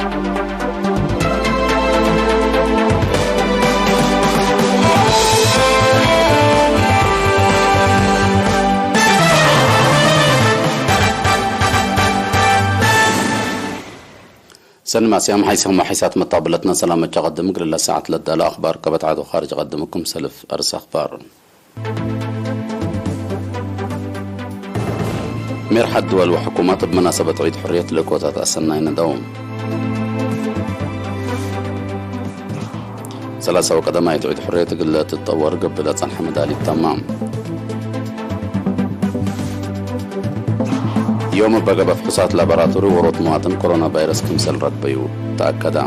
سلم عسيام حيثهم حيثات مطابلتنا سلامة قدمك لله ساعة لدى أخبار قبت عدو خارج قدمكم سلف أرس أخبار ميرحة الدول وحكومات بمناسبة عيد حرية الكوتات أسنين دوم 3 وقدمات عيد حرية قل تتطور قبل صنح مدالي التمام يوم بقى بفحوصات لابراتوري وروت مواطن كورونا فيروس كمسل رتبيو تأكد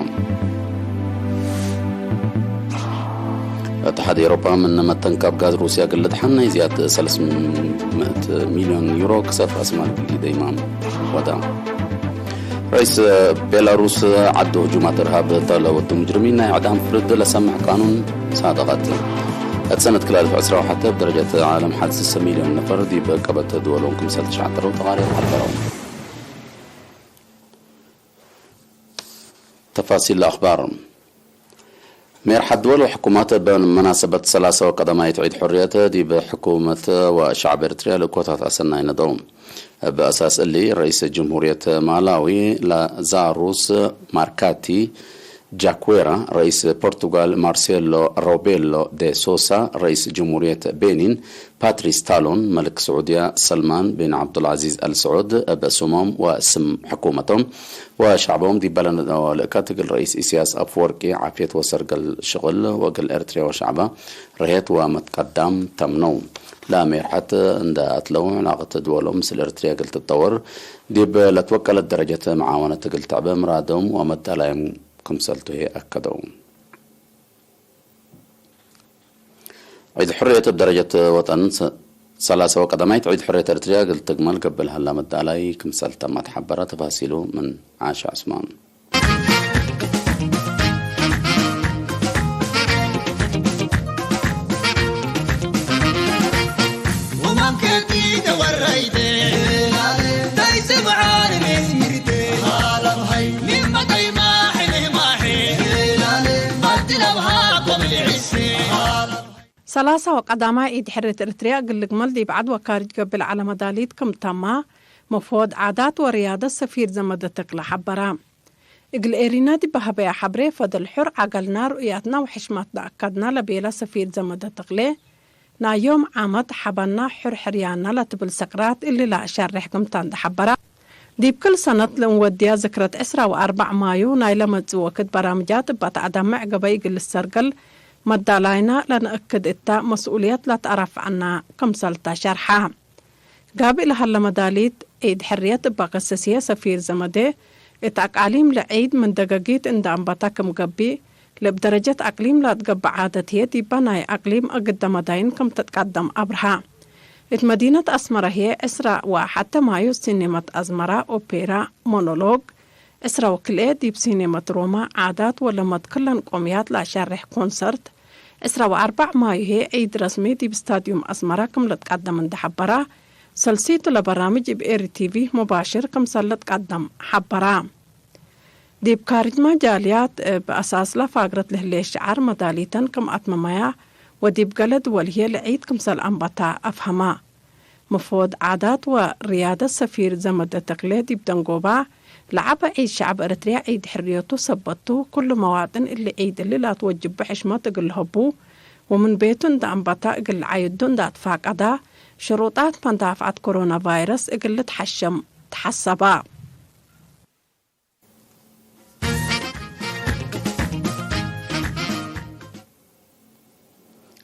اتحاد أوروبا من متنكب غاز روسيا قلت حنا زيادة 300 مليون يورو كسف أسماء دايما ودام رئيس بيلاروس عدو هجومات إرهاب طالوا المجرمين إعدام فرد لسمح قانون صادقات سنة كلال عسرة وحتى بدرجة عالم حادث 6 مليون نفر دي بقبت دولهم كمسال تشعتروا وتغارير حضروا تفاصيل الأخبار ميرحة الدول وحكومات بمناسبة 3 وقدمات عيد حريته دي بحكومة وشعب إريتريا لكوتات أسنين دوم بأساس اللي رئيس جمهورية مالاوي لازاروس ماركاتي جاكويرا رئيس البرتغال مارسيلو روبيلو دي سوسا رئيس جمهورية بنين باتريس تالون ملك سعودية سلمان بن عبد العزيز آل سعود بأسمهم واسم حكومتهم وشعبهم دي بلن ولكاتق الرئيس إسياس أفوركي عافية وسرق الشغل وقل إريتريا وشعبه رهيت ومتقدم تمنو لا ميرحة عند أتلو علاقة دولهم مثل إريتريا قلت تطور دي لتوكلت درجة معاونة قلت تعبه مرادهم ومد عليهم كمسلته أكدوا عيد حرية بدرجة وطن 3 وقدمات عيد حرية إريتريا قلت تقمل قبل هلا مد علي كمسلته ما تحبرت تفاصيله من عاشا عثمان سلاسة وقدامة عيد حرية إريتريا قل جمل دي بعد وكارج قبل على مداليد كم تما مفوض عادات ورياضة سفير زمدتك لحبرا اقل إيرينا دي بهبيا حبري فضل حر عقلنا رؤياتنا وحشمات أكدنا لبيلا سفير زمدتك ليه نا يوم عامد حبنا حر حريانا لتبل سكرات اللي لا أشارح كم تاند حبرا دي بكل سنة لنوديا ذكرة 4 مايو نايلة متزوكت برامجات بتعدم معقبي قل السرقل مدالاينا لنأكد إتا مسؤوليات لا تعرف عنا كم سلطة شرحها قابل هلا مداليد عيد حرية بقسسية سفير زمده اتعقاليم لعيد من دقاقيت اندام باتاكم قبي لبدرجة أقليم لا تقب عادتية دي بناي أقليم أقدم داين كم تتقدم أبرها مدينة أسمرة هي إسرا وحتى مايو سينمات أزمرة أوبيرا مونولوج إسرا وكلية دي بسينمات روما عادات ولا مدكلن قوميات لا شارح كونسرت إسرا و4 مايو هي عيد رسمي دي بستاديوم أسمرة كم لتقدم من دحبرة سلسيتو لبرامج بإيري تيفي مباشر كم سلت قدم حبرة دي بكارجما جاليات بأساس لا فاقرت لهلي شعر مداليتن كم أتممايا ودي بقلد والهي لعيد كم سل أنبطا أفهما مفوض عادات وريادة سفير زمد التقليدي بدنقوبا لعبا عيد شعب إريتريا عيد حريته سبطو كل مواطن اللي عيد اللي لا توجب بحشمة تقل هبو ومن بيتون دا أنبطا اقل عيدون دا تفاقدا شروطات من دافعة كورونا فيروس اقل تحشم تحسبا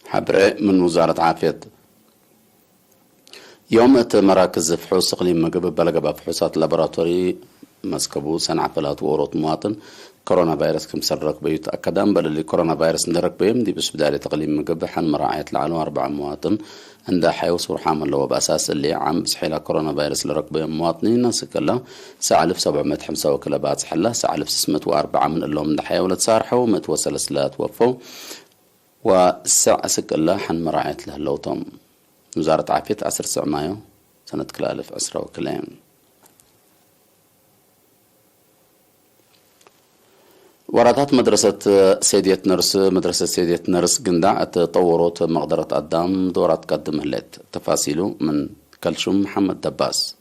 حبرة من وزارة عافية يوم مراكز فحوص إقليم مقب بلغ بفحوصات لابراتوري مسكبو سنع فلات وأوروت مواطن كورونا فيروس كم سرق بيو تأكدان بل اللي كورونا فيروس ندرك بيهم دي بس بداية تقليم مقب حن مراعية العالم 4 مواطن عندها حيوص ورحام اللي بأساس اللي عم بسحيلها كورونا فيروس لرك بيهم مواطنين ناس كلها 9705 وكلابات سحلها 9604 من اللهم ده حيولة صارحوا متوصل سلات وفوا والساعة سكلا حن مراعية له اللوطم وزارة عافية 10 مايو سنة كلا 1000 عسرة وكلام وراتات مدرسة سيدية نرس قندع تطورت مقدرة قدام دورات قدم هلت تفاصيله من كلشم محمد دباس.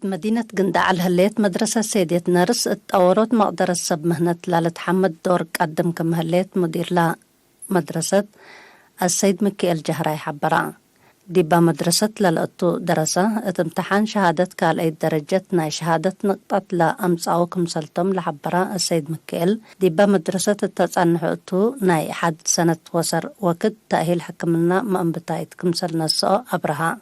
مدينة قندع الهليت مدرسة سيدية نرس تطورت مقدرة سب مهنة لالتحمد دور قدم كمهليت مدير لا مدرسة السيد مكي الجهراي حبرا ديبا مدرسة للأطو درسة امتحان شهادة كالأي درجة ناي شهادة نقطة لا أمسعو كمسلتم لحبرا السيد مكيل ديبا مدرسة التصنح أطو ناي حد سنة وصر وكد تأهيل حكمنا مأنبتايت كمسل نسو أبرها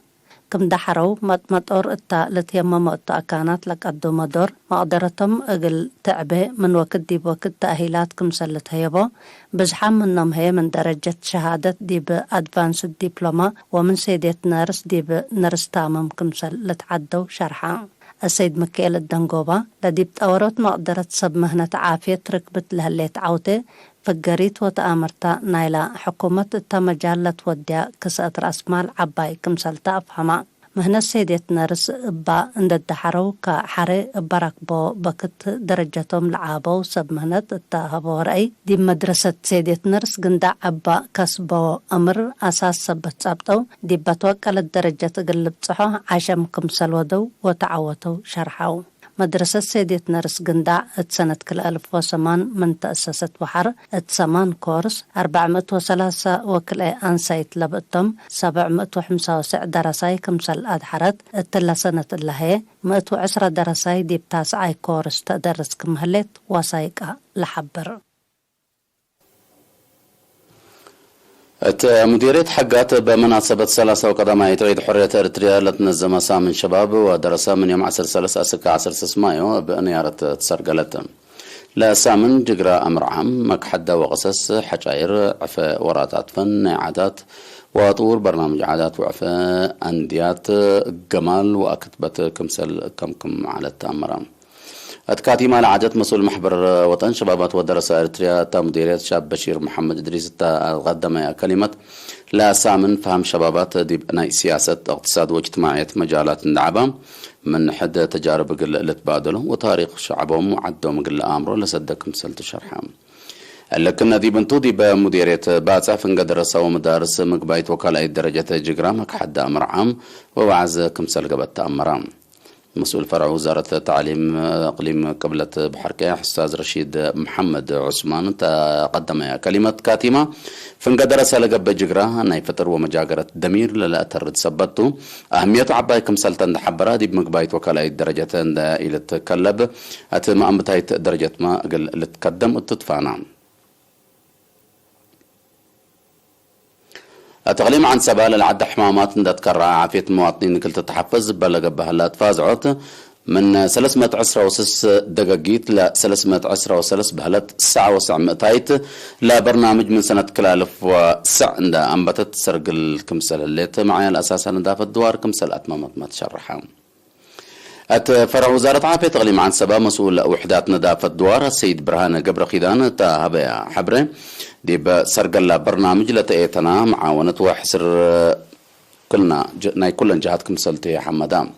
كم دحرو مطور التا لتيمم التا كانت لقدو مدور مقدرتم اقل تعبه من وقت ديب وقت تأهيلات كمسلت هيبو بزحام منهم هي من درجة شهادة ديب أدفانس ديبلوما ومن سيدية نرس ديب نرس تامم كمسل لتعدو شرحا السيد مكيل الدنقوبة لديب تأورت مقدرة سب مهنة عافية ركبت لهالليت عوتي فقريت وتآمرتا نايلا حكومة التمجال لتوديا كسات رأس مال عباي كمسلتا أفهما مهنة سيدية نرس با اند الدحرو كحري براكبو بكت درجتهم لعابو سب مهنة التاهبو رأي دي مدرسة سيدية نرس قندع عبا كسبو أمر أساس سبت سابتو دي بتوكل الدرجة قلب صحو عشم كمسل ودو وتعوتو شرحو مدرسة سيدية نرس قندع اتسنة كل 1008 من تأسست وحر اتسمان كورس 403 وكل أنسايت لبقتم 795 درساي كمسل أدحرت اتلا سنة اللهي 110 درساي دي بتاسعي كورس تدرس كمهلت وسايقة لحبر مديرية حقات بمناسبة 3 وقدماء عيد حرية إريتريا لتنظم من شباب ودرسها من يوم 10/3 أسكا 10 مايو بأنيارة تسرقلت لا سامن جقرا أمر عام مكحدة وقصص حجاير عفاء وراتات فن عادات وطور برنامج عادات وعفاء أنديات جمال وأكتبت كمسل كمكم على التأمران أتكاتي مال عادات مسؤول محبر وطن شبابات ودرسة إريتريا تا مديرية شاب بشير محمد إدريس تا قدم كلمة لا سامن فهم شبابات دي بناء سياسة اقتصاد واجتماعية مجالات النعبة من حد تجارب قل لتبادله وتاريخ شعبهم وعدهم قل أمره لصدق مسلت شرحهم لكن دي بنتو دي بمديرية باتع فنق درسة ومدارس مقبايت وكالة درجة جرامك حد أمر عام ووعز كمسل قبت أمرام مسؤول فرع وزارة التعليم أقليم قبلة بحركة أستاذ رشيد محمد عثمان تقدم كلمة كاتمة فنقدر سالق بجقرا أنه فتر ومجاقرة دمير للا أترد سبتو أهمية عباي كمسلتان حبرا دي بمقبايت وكالاي درجة إلى تكلب أتما أمبتايت درجة ما أقل لتقدم التدفانا التقليم عن سبال العد حمامات تذكر عافية المواطنين كل تتحفز بلغ بهالات فازعت من 310 دقاقيت ل 310 بهالات الساعة وسع مئتايت لا برنامج من سنة كلالف وسع عند أنبتت سرق الكمسل اللي معايا الأساس ندافة الدوار كمسل أتمامات ما تشرحها فرع وزارة عافية تقليم عن سبا مسؤول وحدات نظافة الدوار السيد برهان قبر خيدان تهبئ حبره دي بسرقل برنامج لتأيتنا معاونة وحسر كلنا ناي كلن جهات كمسلتي حمدام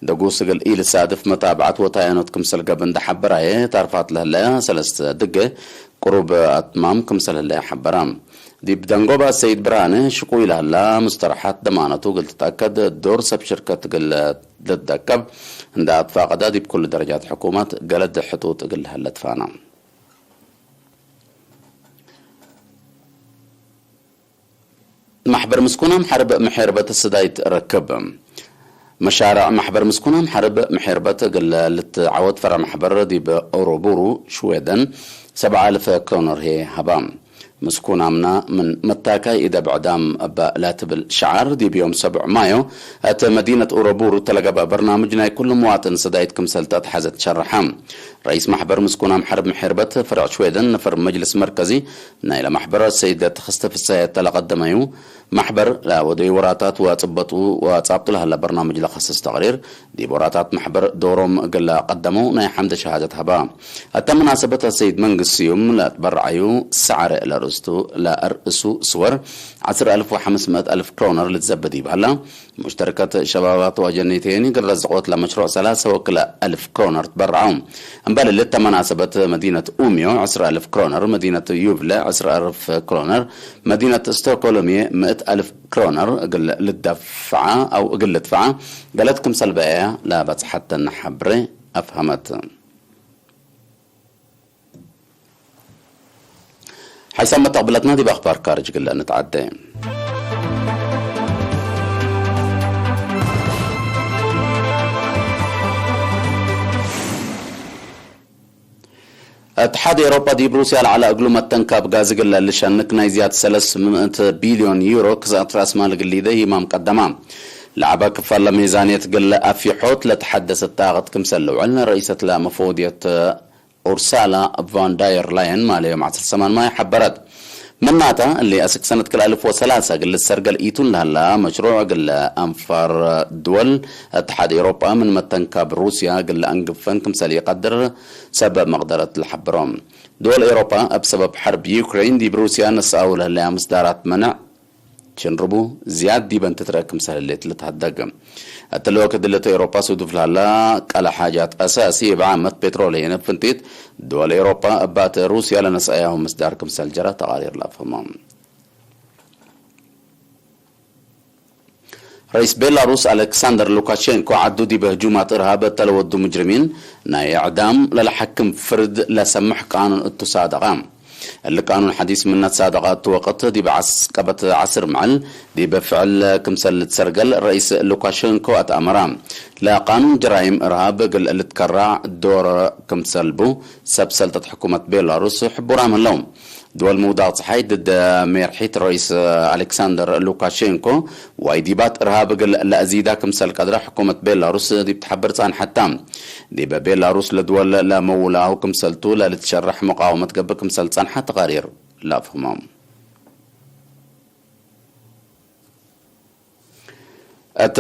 دقو سقل إيل السادف متابعة وطاينات كمسل قبن ده حبراي تعرفات لهلا سلست دقة قروب أتمام كمسل هلا حبرام دي بدنقوبة السيد برهان شكوي لهلا مسترحات دمانته قلت تأكد دور سب شركة قل للدكب عند أطفاق دي بكل درجات حكومات قلت حطوط قل هلا تفانا محبر مسكونة محرب محربة السدايت ركب مشارع محبر مسكونة محرب محربة قل لتعود فرع محبر دي بأوروبورو شويدن 7000 كرونر هي هبام مسكون عمنا من متاكا إذا بعدام لاتب الشعار دي بيوم 7 مايو أت مدينة أوروبورو تلقى برنامجنا كل مواطن سدايت كمسلتات حزت شرحام رئيس محبر مسكون محرب محربة فرع شويدن نفر مجلس مركزي نايل محبر السيدة تخصت في السيد تلقدميو محبر لا ودي وراتات واتبطوا واتصابط لها برنامج لخصص تقرير دي وراتات محبر دورهم قل قدموا ناي حمد شهادة هبا حتى مناسبة السيد منقس يوم لا تبرعيو سعر لا أرئسو صور 10,000 و500,000 كرونر لتزبدي بهلا مشتركة شبابات وجنيتين قرر الزقوت لمشروع 3,000 كرونر تبرعهم انبال اللي مناسبة مدينة أوميو 10,000 كرونر، مدينة يوفلا 10,000 كرونر، مدينة ستوكولومي 100,000 كرونر قل للدفعة أو قل لدفعة قالتكم سلبية لا بس حتى نحبري أفهمت. حيث ما تقبلتنا دي بأخبار كارج قل نتعدي. اتحاد اوروبا دي بروسيا على اقلومة تنكاب غازقل اللي شنكنا يزياد 300 بليون يورو كزات راس مال قليده ما مقدمه لعبه كفاله ميزانيه قل افي حوت لتحدث الطاقه كمسلو علنا رئيسه لا مفوضيه اورسالا فان داير لاين ماليه مع السمان ما حبرت مناتا اللي اسك سنة كل 1003 قل السرقة الايتون لهلا مشروع قل انفار دول اتحاد اوروبا من متنكا بروسيا قل انقفن كمسال يقدر سبب مقدرة الحبرهم دول اوروبا بسبب حرب يوكرين دي بروسيا نساو لهلا مصدارات منع تشنربو زياد دي بنتترك كمسال اللي تلتهدق التلوك دلت اوروبا سودف لهلا على حاجات اساسيه بعامه بتروليه نفنتيت دول اوروبا بات روسيا لنساياهم مصدار كمسال جرى تقارير لا فهمهم. رئيس بيلاروس الكسندر لوكاشينكو عدو دي بهجومات ارهاب تلودو مجرمين ناي اعدام للحكم فرد لسمح قانون التصادقام اللي قانون حديث من صادقات وقت دي بعسكبت عصر معل دي بفعل كمسل تسرقل الرئيس لوكاشينكو اتأمرام لا قانون جرائم ارهاب قل اللي تكرع الدور كمسلبو سبسلطة حكومة بيلاروس حبورام اللوم دول موضع صحيح ضد ميرحيت الرئيس الكسندر لوكاشينكو وايديبات ارهاب قل لازيدا كمسل قدر حكومة بيلاروس دي بتحبر صان حتام دي بيلاروس لدول لا مولاه كمسلتو لا لتشرح مقاومة قبل كمسل صان حتى تقارير لا فهمهم.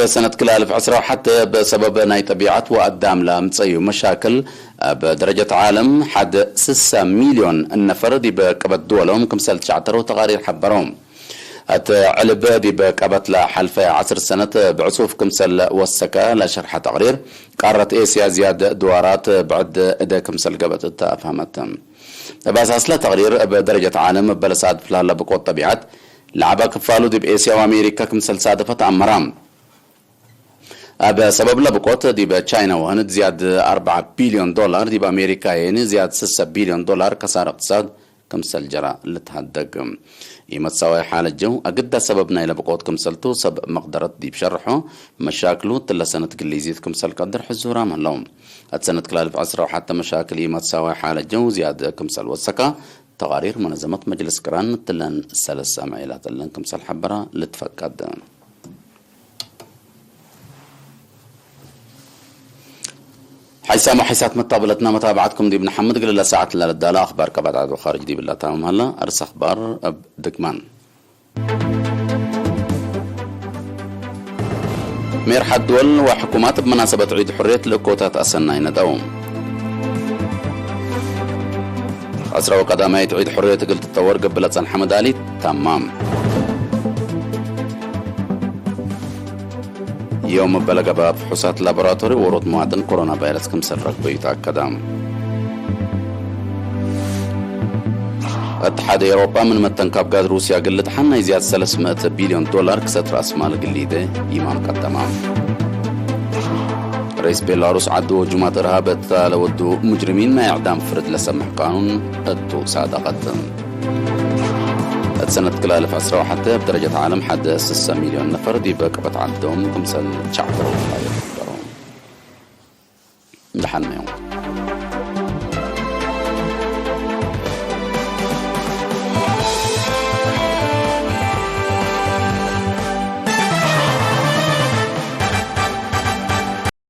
سنة كل 1010 حتى بسبب ناي طبيعات وقدام لمتصيو مشاكل بدرجة عالم حد 6 مليون النفر دي بقبت دولهم كمسال تشعتروا تقارير حبرهم علب دي بقبت لحلفة 10 سنة بعصوف كمسال وسكا لشرح تقرير قارة اسيا زياد دوارات بعد ادا كمسال قبت تفهمتهم بأساس لا تقرير بدرجة عالم بلساد فلالا بقوة طبيعات لعبا كفالو دي باسيا وامريكا كمسال صادفة عمرام بسبب لبقوت دي بتشاينا وهند زياد 4 بليون دولار دي بأمريكا يعني زياد 6 بليون دولار كسار اقتصاد كمسل جرى لتهدق يمت سواي حال الجو أقد سببنا إلى بقوت كمسلتو سبب مقدرة دي بشرحه مشاكله تلا سنة قليزيت كمسل قدر حزورا من لهم السنة كلالف عصر وحتى مشاكل يمت سواي حال الجو زياد كمسل وسكا تقارير منظمة مجلس كران تلن الثلاث سامعيلات تلن كمسل حبرة لتفقد حيسامو حيسات متابلتنا متابعتكم دي ابن حمد قل الله ساعة للدالة أخبار كبعد عدو خارج دي بالله تامم هلا أرس أخبار دكمان مير حد دول وحكومات بمناسبة عيد حرية الكوتات أسنين دوم أسرى وقدامية عيد حرية قلت التطور قبلت سن حمد علي تمام يوم بلغ باب فحوصات لابراتوري ورود معدن كورونا فيروس كمسل ركبه يتأكد اتحاد اوروبا من متنكاب قاد روسيا قلت حنا يزياد 300 بليون دولار كسات راس مال قليده يمام قدما رئيس بيلاروس عدو هجومات ارهابات لودو مجرمين ما اعدام فرد لسمح قانون ادو صادقه سنة كل 1010 حتى بدرجة عالم حد 6 مليون نفر دي بقبت عندهم كمسل تشعتروا ولا يقدرون لحن يوم